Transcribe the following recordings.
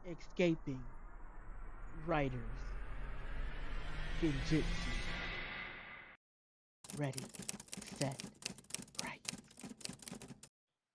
Escaping Writers Genjutsu. Ready, set, right.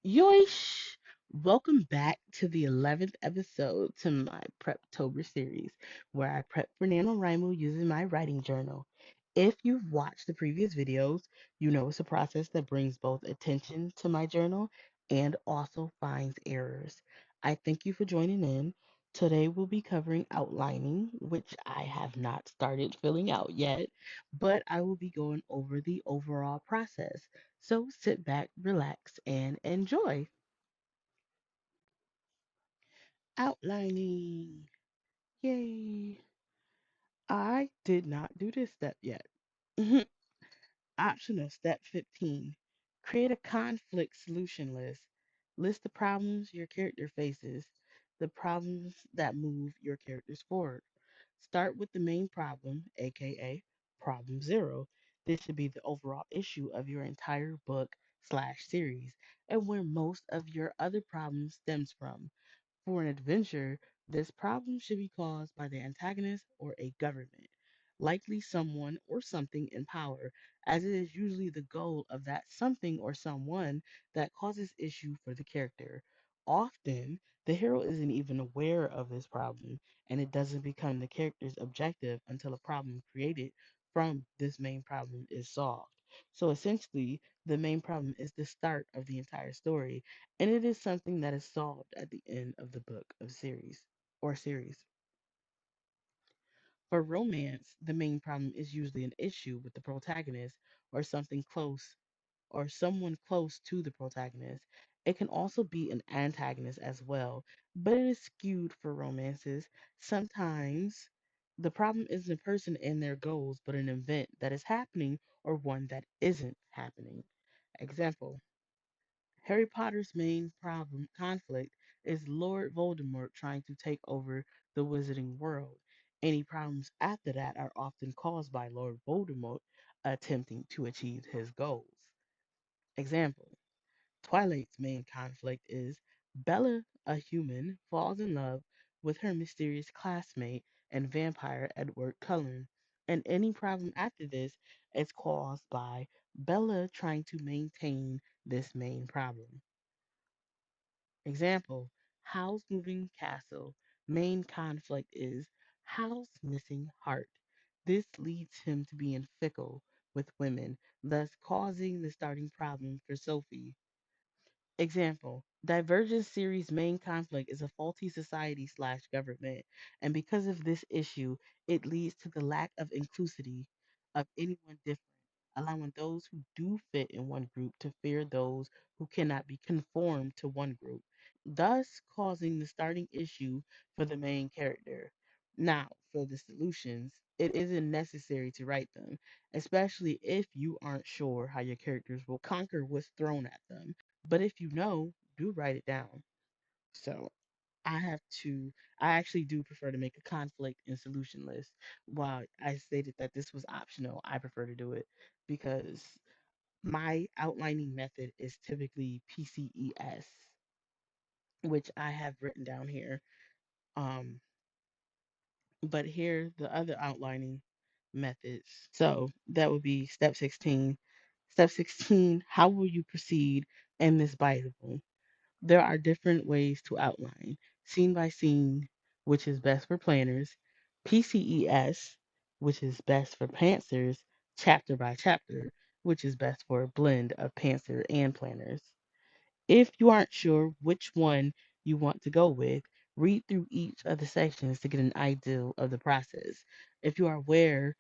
Yoish! Welcome back to the 11th episode to my Preptober series, where I prep for Nanowrimo using my writing journal. If you've watched the previous videos, you know it's a process that brings both attention to my journal and also finds errors. I thank you for joining in. Today we'll be covering outlining, which I have not started filling out yet, but I will be going over the overall process. So sit back, relax, and enjoy. Outlining. Yay. I did not do this step yet. Optional step 15. Create a conflict solution list. List the problems your character faces, the problems that move your characters forward. Start with the main problem, aka problem zero. This should be the overall issue of your entire book slash series and where most of your other problems stems from. For an adventure, this problem should be caused by the antagonist or a government, likely someone or something in power, as it is usually the goal of that something or someone that causes issue for the character. Often, the hero isn't even aware of this problem, and it doesn't become the character's objective until a problem created from this main problem is solved. So essentially, the main problem is the start of the entire story, and it is something that is solved at the end of the book of series or series. For romance, the main problem is usually an issue with the protagonist or something close or someone close to the protagonist. It can also be an antagonist as well, but it is skewed for romances. Sometimes the problem isn't a person and their goals, but an event that is happening or one that isn't happening. Example: Harry Potter's main problem conflict is Lord Voldemort trying to take over the wizarding world. Any problems after that are often caused by Lord Voldemort attempting to achieve his goals. Example: Twilight's main conflict is Bella, a human, falls in love with her mysterious classmate and vampire Edward Cullen, and any problem after this is caused by Bella trying to maintain this main problem. Example: Hal's moving castle. Main conflict is Hal's missing heart. This leads him to being fickle with women, thus causing the starting problem for Sophie. Example: Divergence series' main conflict is a faulty society slash government, and because of this issue, it leads to the lack of inclusivity of anyone different, allowing those who do fit in one group to fear those who cannot be conformed to one group, thus causing the starting issue for the main character. Now, for the solutions, it isn't necessary to write them, especially if you aren't sure how your characters will conquer what's thrown at them. But if you know, do write it down. So I have to, I actually do prefer to make a conflict and solution list. While I stated that this was optional, I prefer to do it because my outlining method is typically PCES, which I have written down here. Um, but here the other outlining methods. So that would be step 16. Step 16, how will you proceed in this Bible? There are different ways to outline: scene by scene, which is best for planners; PCES, which is best for pantsers; chapter by chapter, which is best for a blend of pantser and planners. If you aren't sure which one you want to go with, read through each of the sections to get an idea of the process. If you are aware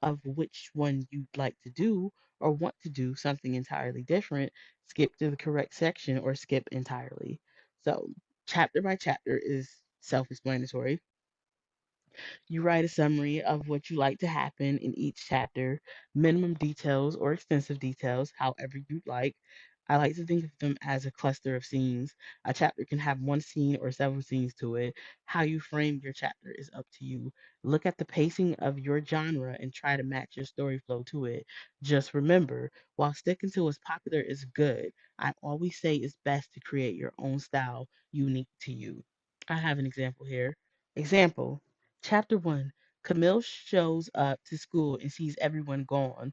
of which one you'd like to do or want to do something entirely different, skip to the correct section or skip entirely. So, chapter by chapter is self explanatory. You write a summary of what you like to happen in each chapter, minimum details or extensive details, however you'd like. I like to think of them as a cluster of scenes. A chapter can have one scene or several scenes to it. How you frame your chapter is up to you. Look at the pacing of your genre and try to match your story flow to it. Just remember, while sticking to what's popular is good, I always say it's best to create your own style unique to you. I have an example here. Example, chapter 1. Camille shows up to school and sees everyone gone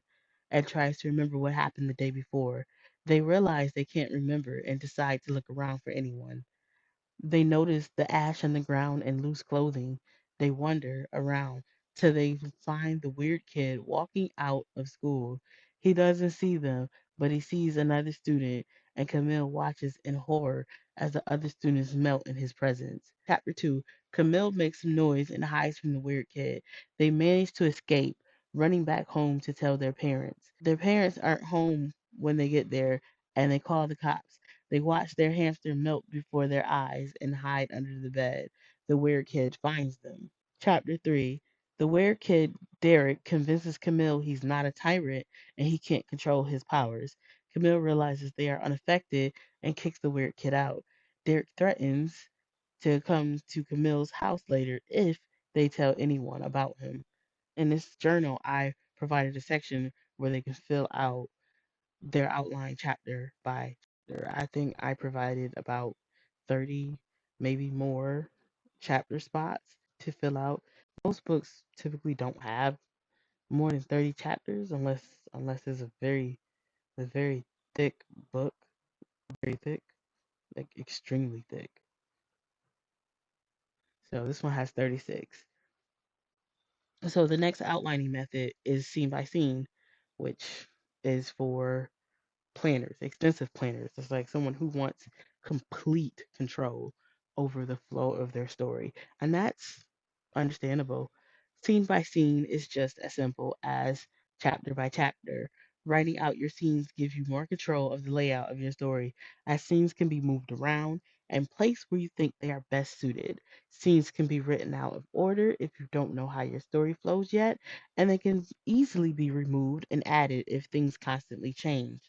and tries to remember what happened the day before. They realize they can't remember and decide to look around for anyone. They notice the ash on the ground and loose clothing. They wander around till they find the weird kid walking out of school. He doesn't see them, but he sees another student, and Camille watches in horror as the other students melt in his presence. Chapter 2. Camille makes some noise and hides from the weird kid. They manage to escape, running back home to tell their parents. Their parents aren't home when they get there, and they call the cops. They watch their hamster melt before their eyes and hide under the bed. The weird kid finds them. Chapter 3. The weird kid, Derek, convinces Camille he's not a tyrant and he can't control his powers. Camille realizes they are unaffected and kicks the weird kid out. Derek threatens to come to Camille's house later if they tell anyone about him. In this journal, I provided a section where they can fill out their outline chapter by chapter. I think I provided about 30, maybe more chapter spots to fill out. Most books typically don't have more than 30 chapters unless it's a very thick book, very thick, like extremely thick. So this one has 36. So the next outlining method is scene by scene, which is for planners, extensive planners. It's like someone who wants complete control over the flow of their story. And that's understandable. Scene by scene is just as simple as chapter by chapter. Writing out your scenes gives you more control of the layout of your story, as scenes can be moved around and placed where you think they are best suited. Scenes can be written out of order if you don't know how your story flows yet, and they can easily be removed and added if things constantly change.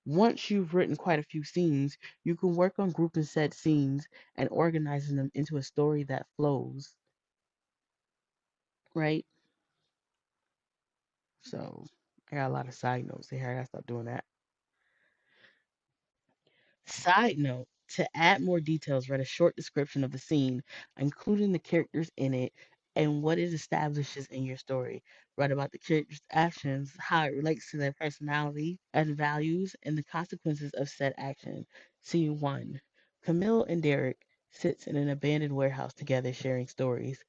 Once you've written quite a few scenes, you can work on grouping said scenes and organizing them into a story that flows, right? So I got a lot of side notes here. I gotta stop doing that. Side note, to add more details, write a short description of the scene, including the characters in it and what it establishes in your story. Write about the characters' actions, how it relates to their personality and values, and the consequences of said action. Scene 1. Camille and Derek sits in an abandoned warehouse together sharing stories.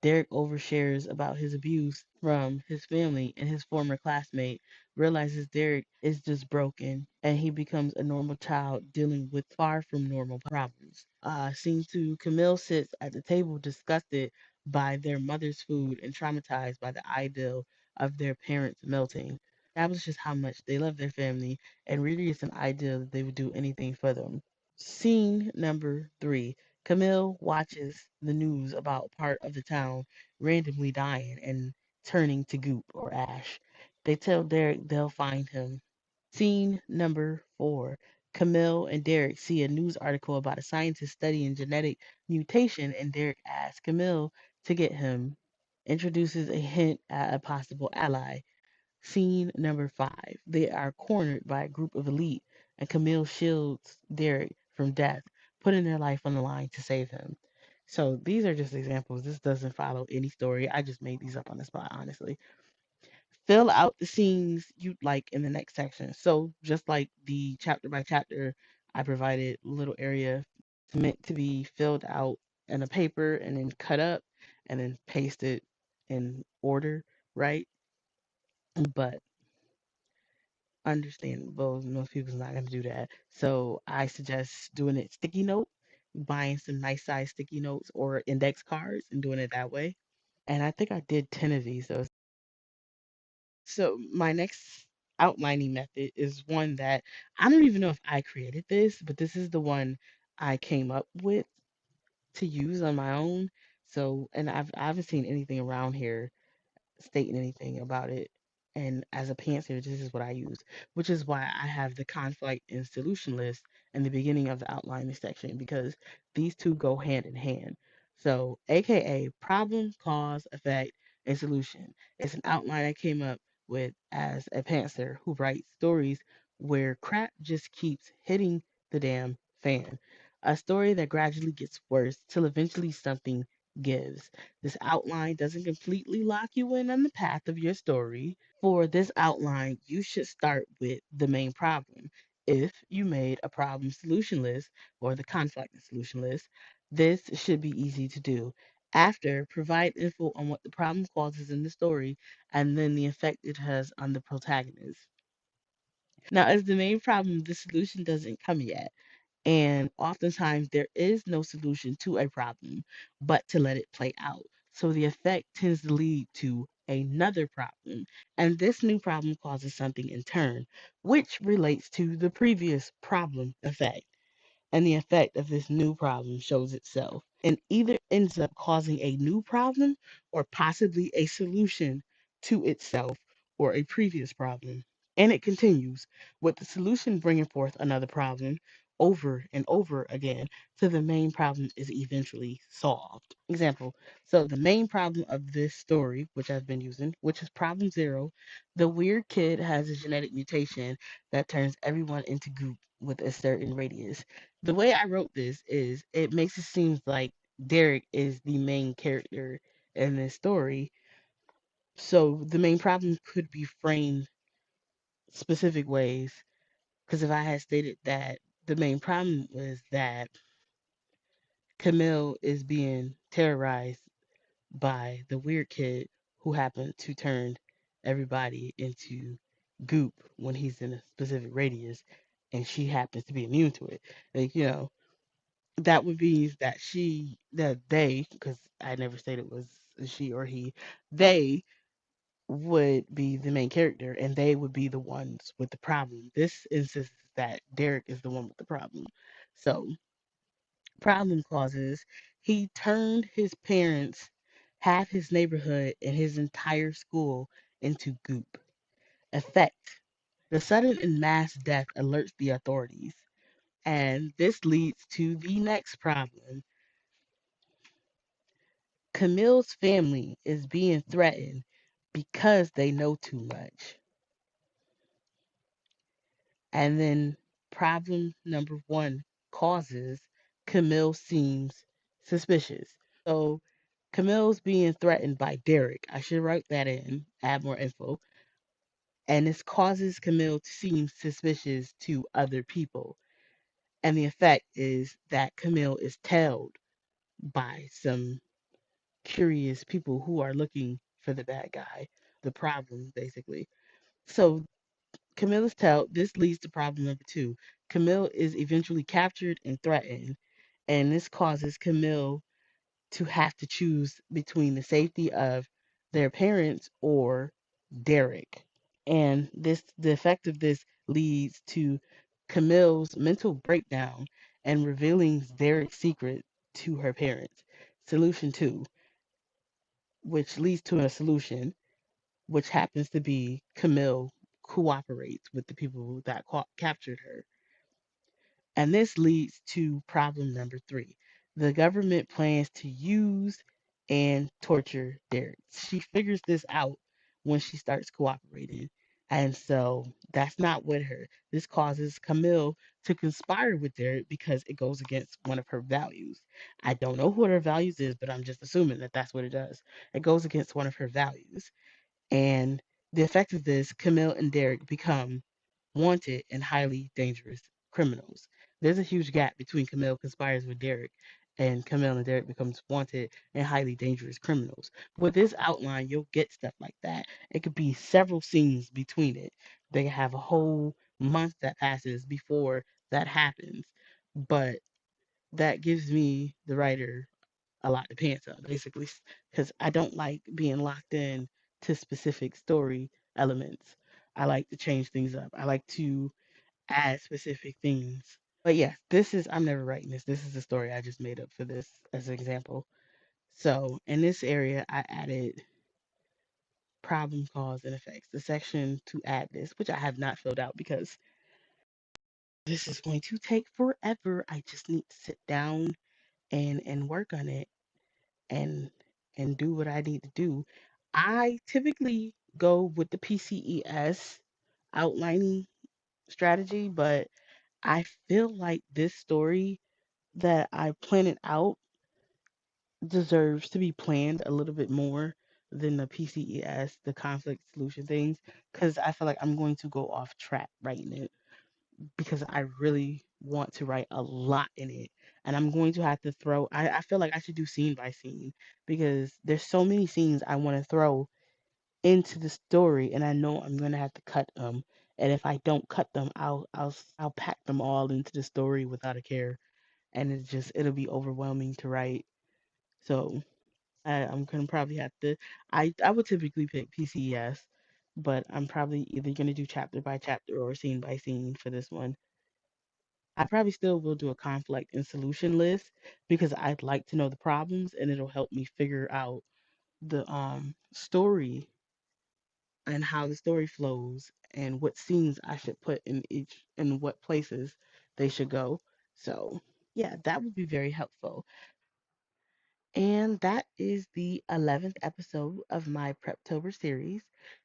Derek overshares about his abuse from his family and his former classmate, realizes Derek is just broken, and he becomes a normal child dealing with far from normal problems. Scene 2. Camille sits at the table disgusted by their mother's food and traumatized by the ideal of their parents melting. Establishes how much they love their family and reiterates an idea that they would do anything for them. Scene number 3. Camille watches the news about part of the town randomly dying and turning to goop or ash. They tell Derek they'll find him. Scene number 4. Camille and Derek see a news article about a scientist studying genetic mutation, and Derek asks Camille to get him. Introduces a hint at a possible ally. Scene number 5. They are cornered by a group of elite, and Camille shields Derek from death, putting their life on the line to save him. So these are just examples. This doesn't follow any story. I just made these up on the spot, honestly. Fill out the scenes you'd like in the next section. So just like the chapter by chapter, I provided a little area meant to be filled out in a paper and then cut up and then pasted in order, right? But understandable. Most people's not going to do that. So I suggest doing it sticky note, buying some nice size sticky notes or index cards and doing it that way. And I think I did 10 of these. So my next outlining method is one that I don't even know if I created this, but this is the one I came up with to use on my own. So, and I haven't seen anything around here stating anything about it. And as a pantser, this is what I use, which is why I have the conflict and solution list in the beginning of the outlining section because these two go hand in hand. So, AKA problem, cause, effect, and solution. It's an outline I came up with as a pantser who writes stories where crap just keeps hitting the damn fan. A story that gradually gets worse till eventually something gives. This outline doesn't completely lock you in on the path of your story. For this outline, you should start with the main problem. If you made a problem solution list or the conflict solution list, this should be easy to do. After, provide info on what the problem causes in the story and then the effect it has on the protagonist. Now, as the main problem, the solution doesn't come yet. And oftentimes there is no solution to a problem but to let it play out. So the effect tends to lead to another problem. And this new problem causes something in turn, which relates to the previous problem effect, and the effect of this new problem shows itself and either ends up causing a new problem or possibly a solution to itself or a previous problem. And it continues with the solution bringing forth another problem over and over again till the main problem is eventually solved. Example, so the main problem of this story, which I've been using, which is problem zero, the weird kid has a genetic mutation that turns everyone into goop with a certain radius. The way I wrote this is it makes it seem like Derek is the main character in this story. So the main problem could be framed specific ways. Because if I had stated that the main problem was that Camille is being terrorized by the weird kid who happened to turn everybody into goop when he's in a specific radius and she happens to be immune to it. Like, that would be that they, because I never stated it was a she or he, they would be the main character and they would be the ones with the problem. This insists that Derek is the one with the problem. So, problem causes he turned his parents, half his neighborhood, and his entire school into goop. Effect: the sudden and mass death alerts the authorities. And this leads to the next problem. Camille's family is being threatened because they know too much. And then problem number one causes Camille seems suspicious. So Camille's being threatened by Derek. I should write that in, add more info. And this causes Camille to seem suspicious to other people. And the effect is that Camille is tailed by some curious people who are looking for the bad guy, the problem, basically. So Camille is tailed. This leads to problem number two. Camille is eventually captured and threatened, and this causes Camille to have to choose between the safety of their parents or Derek. And the effect of this leads to Camille's mental breakdown and revealing Derek's secret to her parents. Solution two, which leads to a solution, which happens to be Camille cooperates with the people that captured her. And this leads to problem number three. The government plans to use and torture Derek. She figures this out when she starts cooperating. And so that's not with her. This causes Camille to conspire with Derek because it goes against one of her values. I don't know what her values is, but I'm just assuming that that's what it does. It goes against one of her values. And the effect of this, Camille and Derek become wanted and highly dangerous criminals. There's a huge gap between Camille conspires with Derek and Camille and Derek becomes wanted and highly dangerous criminals. With this outline, you'll get stuff like that. It could be several scenes between it. They have a whole month that passes before that happens. But that gives me, the writer, a lot to pants on, basically, because I don't like being locked in to specific story elements. I like to change things up. I like to add specific things. But yes, I'm never writing this. This is a story I just made up for this as an example. So in this area, I added problem, cause, and effects, the section to add this, which I have not filled out because this is going to take forever. I just need to sit down and work on it and and do what I need to do. I typically go with the PCES outlining strategy, but I feel like this story that I plan it out deserves to be planned a little bit more than the PCES, the conflict solution things, because I feel like I'm going to go off track writing it because I really want to write a lot in it. And I'm going to have to I feel like I should do scene by scene because there's so many scenes I want to throw into the story, and I know I'm going to have to cut them. And if I don't cut them, I'll pack them all into the story without a care, and it'll be overwhelming to write. So I'm gonna probably have to. I would typically pick PCES, but I'm probably either gonna do chapter by chapter or scene by scene for this one. I probably still will do a conflict and solution list because I'd like to know the problems and it'll help me figure out the story and how the story flows and what scenes I should put in each and what places they should go. So yeah, that would be very helpful. And that is the 11th episode of my Preptober series.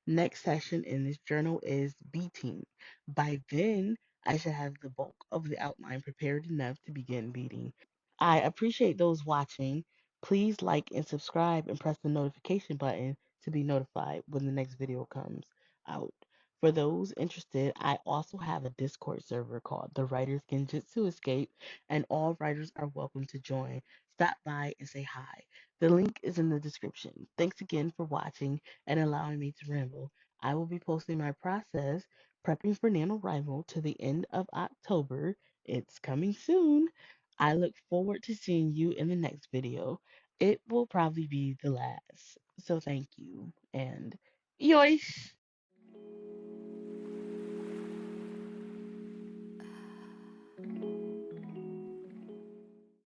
Next session in this journal is beating. By then, I should have the bulk of the outline prepared enough to begin beating. I appreciate those watching. Please like and subscribe and press the notification button to be notified when the next video comes out. For those interested, I also have a Discord server called the Writers Genjutsu Escape, and all writers are welcome to join. Stop by and say hi. The link is in the description. Thanks again for watching and allowing me to ramble. I will be posting my process prepping for NaNoWriMo to the end of October. It's coming soon. I look forward to seeing you in the next video. It will probably be the last. So thank you and yoish!